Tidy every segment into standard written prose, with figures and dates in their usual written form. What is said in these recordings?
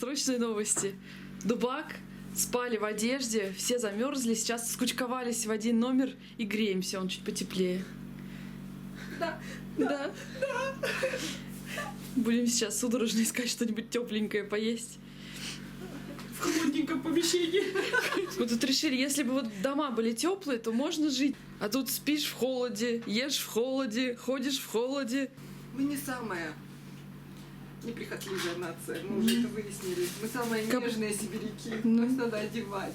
Срочные новости. Дубак спали в одежде, все замерзли, сейчас скучковались в один номер и греемся, он чуть потеплее. Да. Да. Будем сейчас судорожно искать что-нибудь тепленькое поесть. В холодненьком помещении. Мы тут решили, если бы вот дома были теплые, то можно жить. А тут спишь в холоде, ешь в холоде, ходишь в холоде. Мы не самая неприхотливая нация, мы уже это выяснили. Мы самые нежные сибиряки. Нас надо одевать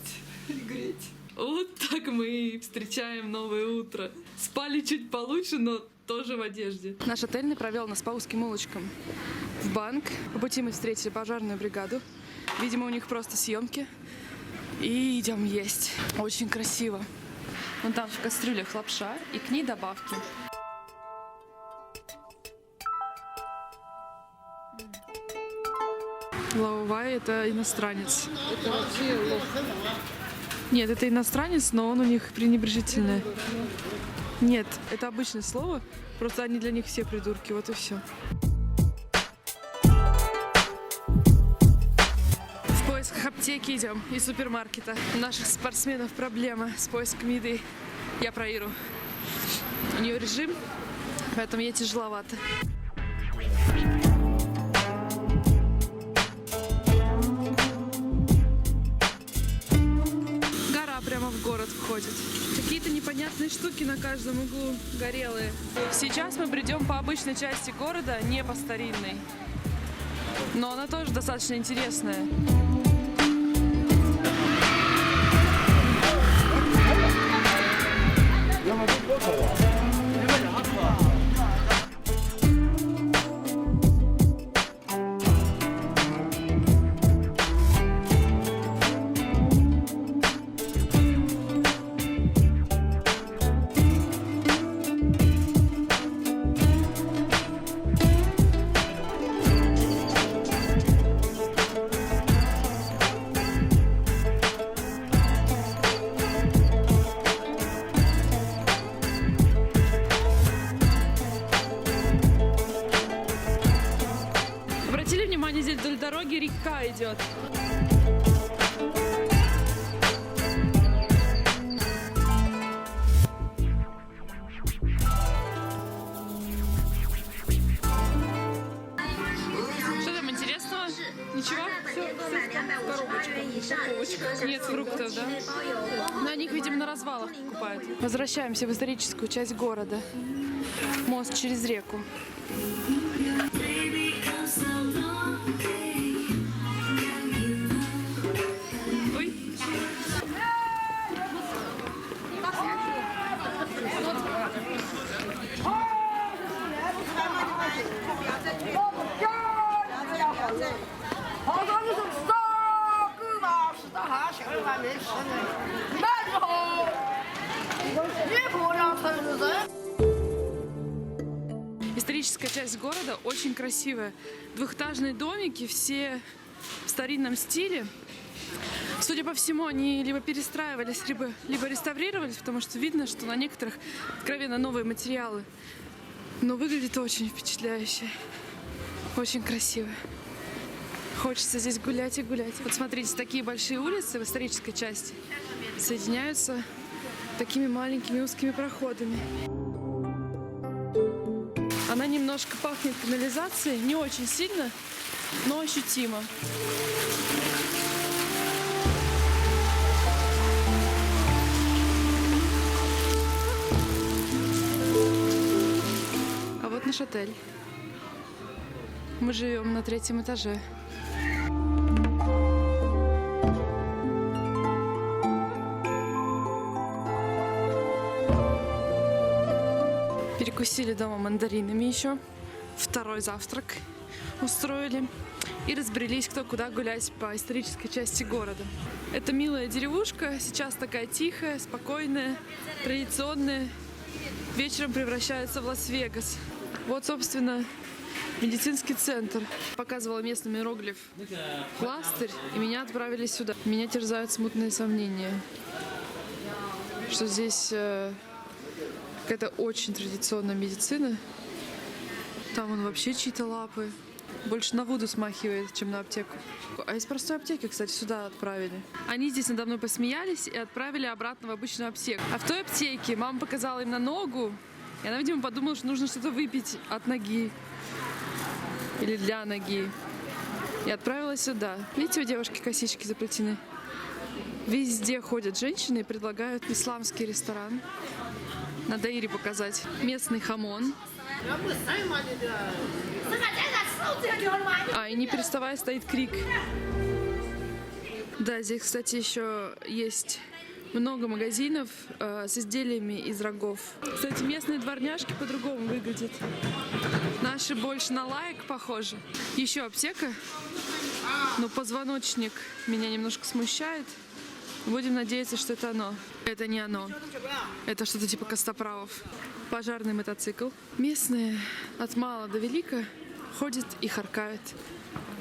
и греть. Вот так мы и встречаем новое утро. Спали чуть получше, но тоже в одежде. Наш отельный провел нас по узким улочкам в банк. По пути мы встретили пожарную бригаду. Видимо, у них просто съемки. И идем есть. Очень красиво. Вон там в кастрюлях лапша и к ней добавки. Лаовай — это иностранец. Это вообще лох. Нет, это иностранец, но он у них пренебрежительный. Нет, это обычное слово, просто они для них все придурки, вот и все. В поисках аптеки идем и супермаркета. У наших спортсменов проблема с поиском еды. Я про Иру. У нее режим, поэтому ей тяжеловато. Прямо в город входит. Какие-то непонятные штуки на каждом углу горелые. Сейчас мы придем по обычной части города, не по старинной. Но она тоже достаточно интересная. Обратили внимание, здесь вдоль дороги река идет. Что там интересного? Ничего? Коробочка. Нет фруктов, да? На них, видимо, на развалах покупают. Возвращаемся в историческую часть города. Мост через реку. Ой. Историческая часть города очень красивая. Двухэтажные домики, все в старинном стиле. Судя по всему, они либо перестраивались, либо реставрировались, потому что видно, что на некоторых откровенно новые материалы. Но выглядит очень впечатляюще. Очень красиво. Хочется здесь гулять и гулять. Вот смотрите, такие большие улицы в исторической части соединяются такими маленькими узкими проходами. Она немножко пахнет канализацией, не очень сильно, но ощутимо. А вот наш отель. Мы живем на 3-м этаже. Перекусили дома мандаринами еще. Второй завтрак устроили. И разбрелись кто куда гулять по исторической части города. Это милая деревушка. Сейчас такая тихая, спокойная, традиционная. Вечером превращается в Лас-Вегас. Вот, собственно, медицинский центр. Показывала местным иероглиф пластырь, и меня отправили сюда. Меня терзают смутные сомнения, что здесь какая-то очень традиционная медицина. Там вон вообще чьи-то лапы. Больше на Вуду смахивает, чем на аптеку. А из простой аптеки, кстати, сюда отправили. Они здесь надо мной посмеялись и отправили обратно в обычную аптеку. А в той аптеке мама показала им на ногу, и она, видимо, подумала, что нужно что-то выпить от ноги. Или для ноги. И отправила сюда. Видите, у девушки косички заплетены. Везде ходят женщины и предлагают исламский ресторан. Надо Ире показать. Местный хамон. И не переставая стоит крик. Да, здесь, кстати, еще есть много магазинов с изделиями из рогов. Кстати, местные дворняжки по-другому выглядят. Наши больше на лайк похожи. Еще аптека, но позвоночник меня немножко смущает. Будем надеяться, что это оно. Это не оно. Это что-то типа костоправов. Пожарный мотоцикл. Местные от мала до велика ходят и харкают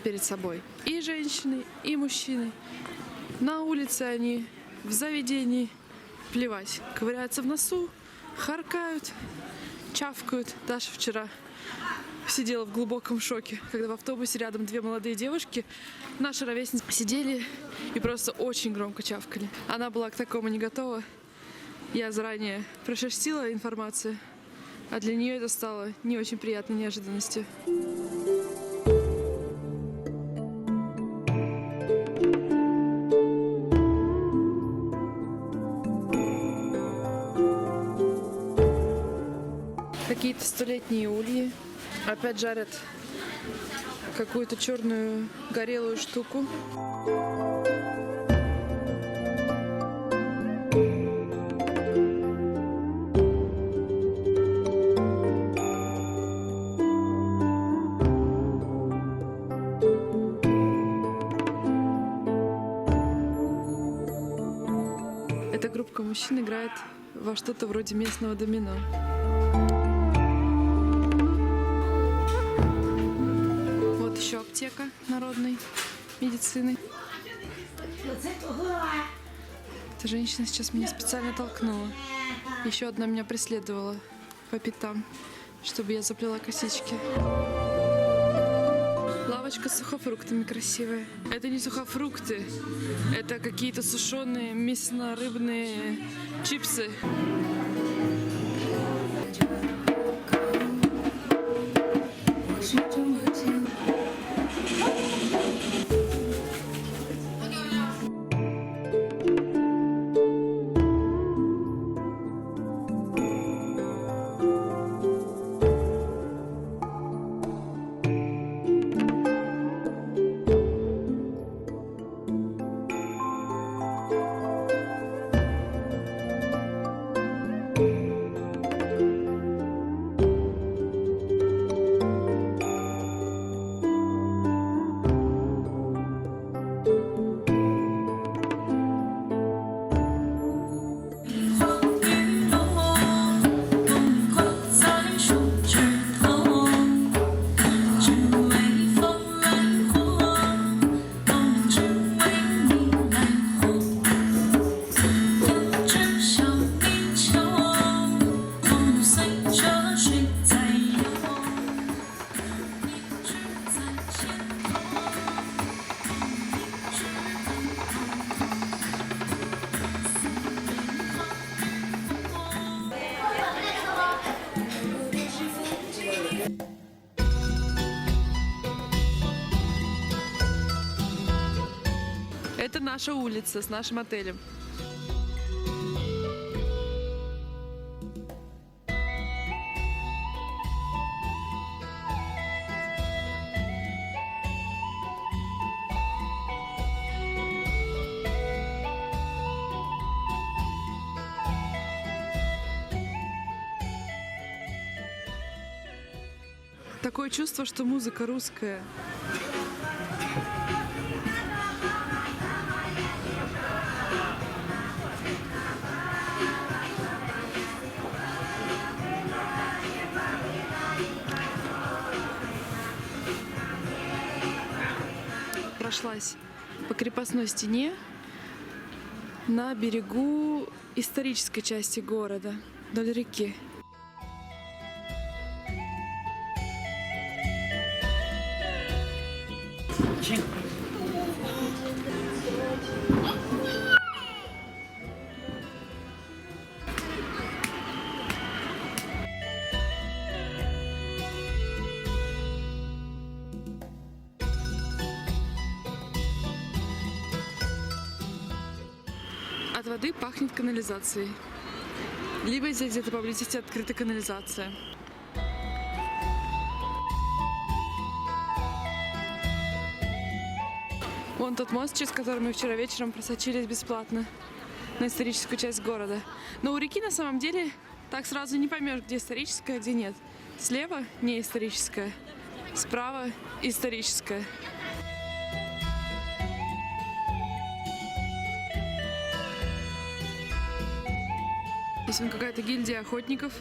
перед собой. И женщины, и мужчины. На улице они, в заведении, плевать. Ковыряются в носу, харкают, чавкают. Даша вчера сидела в глубоком шоке, когда в автобусе рядом две молодые девушки, наши ровесницы, сидели и просто очень громко чавкали. Она была к такому не готова. Я заранее прошерстила информацию, а для нее это стало не очень приятной неожиданностью. Какие-то столетние ульи. Опять жарят какую-то черную горелую штуку. Эта группа мужчин играет во что-то вроде местного домино. Еще аптека народной медицины. Эта женщина сейчас меня специально толкнула. Еще одна меня преследовала по пятам, чтобы я заплела косички. Лавочка с сухофруктами красивая. Это не сухофрукты, это какие-то сушеные мясно-рыбные чипсы. Это наша улица с нашим отелем. Такое чувство, что музыка русская. Прошлась по крепостной стене на берегу исторической части города, вдоль реки. От воды пахнет канализацией. Либо здесь где-то поблизости открыта канализация. Вон тот мост, через который мы вчера вечером просочились бесплатно на историческую часть города. Но у реки на самом деле так сразу не поймешь, где историческая, где нет. Слева не историческая, справа историческая. Здесь вон какая-то гильдия охотников.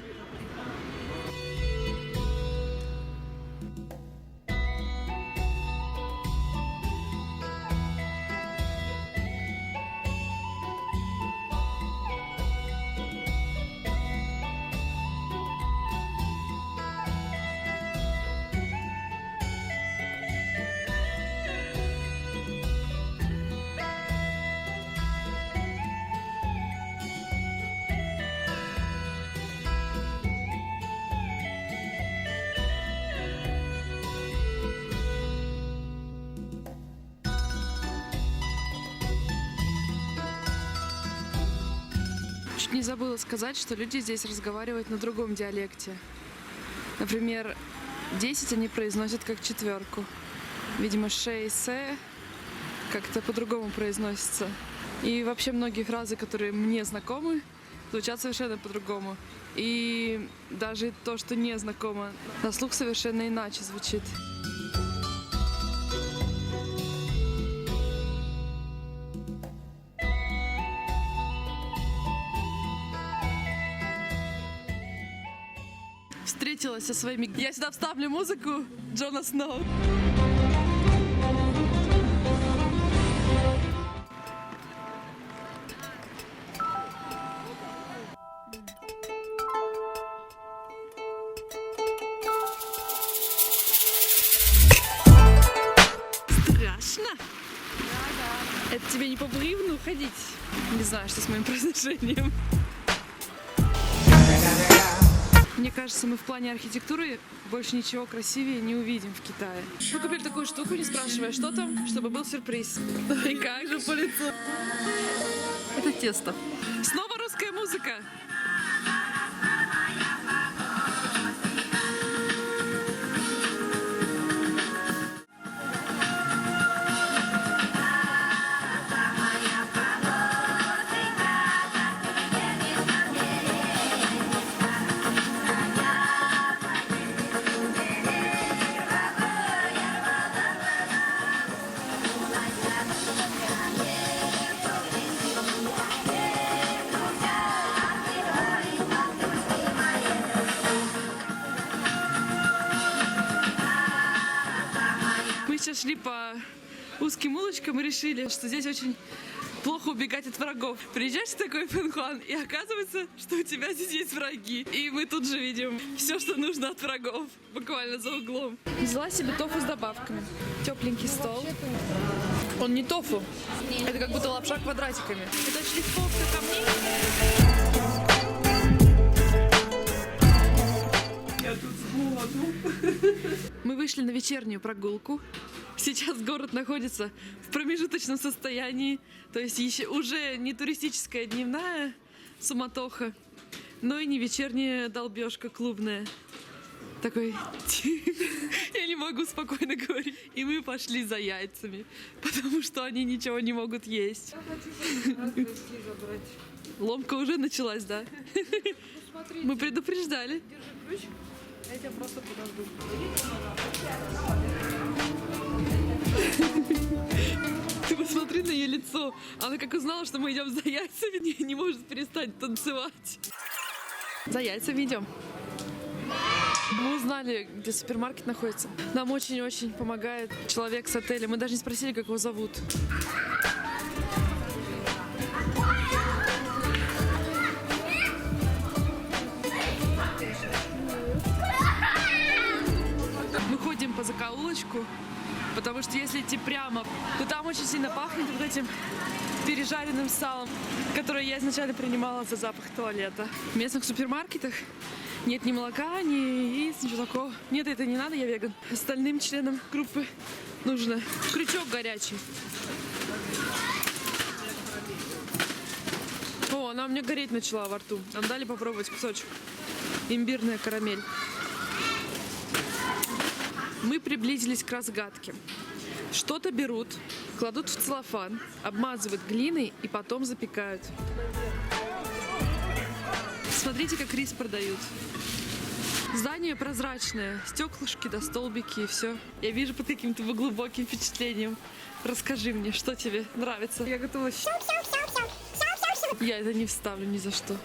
Чуть не забыла сказать, что люди здесь разговаривают на другом диалекте. Например, 10 они произносят как четверку. Видимо, ше и се как-то по-другому произносятся. И вообще многие фразы, которые мне знакомы, звучат совершенно по-другому. И даже то, что не знакомо, на слух совершенно иначе звучит. Встретилась со своими... Я сюда вставлю музыку Джона Сноу. Страшно? Это тебе не по бревну ходить? Не знаю, что с моим произношением. Мне кажется, мы в плане архитектуры больше ничего красивее не увидим в Китае. Мы купили такую штуку, не спрашивая, что там, чтобы был сюрприз. И как же по лицу? Это тесто. Снова русская музыка. Сейчас шли по узким улочкам и решили, что здесь очень плохо убегать от врагов. Приезжаешь в такой Пхенчхан, и оказывается, что у тебя здесь есть враги. И мы тут же видим все, что нужно от врагов, буквально за углом. Взяла себе тофу с добавками. Тепленький стол. Он не тофу, это как будто лапша квадратиками. Это шлифовка камней. Я тут с голоду. Мы вышли на вечернюю прогулку. Сейчас город находится в промежуточном состоянии, то есть еще уже не туристическая дневная суматоха, но и не вечерняя долбежка клубная. Такой, я не могу спокойно говорить. И мы пошли за яйцами, потому что они ничего не могут есть. Ломка уже началась, да? Мы предупреждали. Держи ключ, я тебя просто подожду. Ты посмотри на ее лицо. Она как узнала, что мы идем за яйцами, не может перестать танцевать. За яйцами идем. Мы узнали, где супермаркет находится. Нам очень-очень помогает человек с отеля. Мы даже не спросили, как его зовут. Мы ходим по закоулочку. Потому что если идти прямо, то там очень сильно пахнет вот этим пережаренным салом, которое я изначально принимала за запах туалета. В местных супермаркетах нет ни молока, ни яиц, ничего такого. Нет, это не надо, я веган. Остальным членам группы нужно крючок горячий. О, она у меня гореть начала во рту. Нам дали попробовать кусочек. Имбирная карамель. Мы приблизились к разгадке. Что-то берут, кладут в целлофан, обмазывают глиной и потом запекают. Смотрите, как рис продают. Здание прозрачное, стеклышки да столбики и все. Я вижу под каким-то глубоким впечатлением. Расскажи мне, что тебе нравится. Я готова. Я это не вставлю ни за что.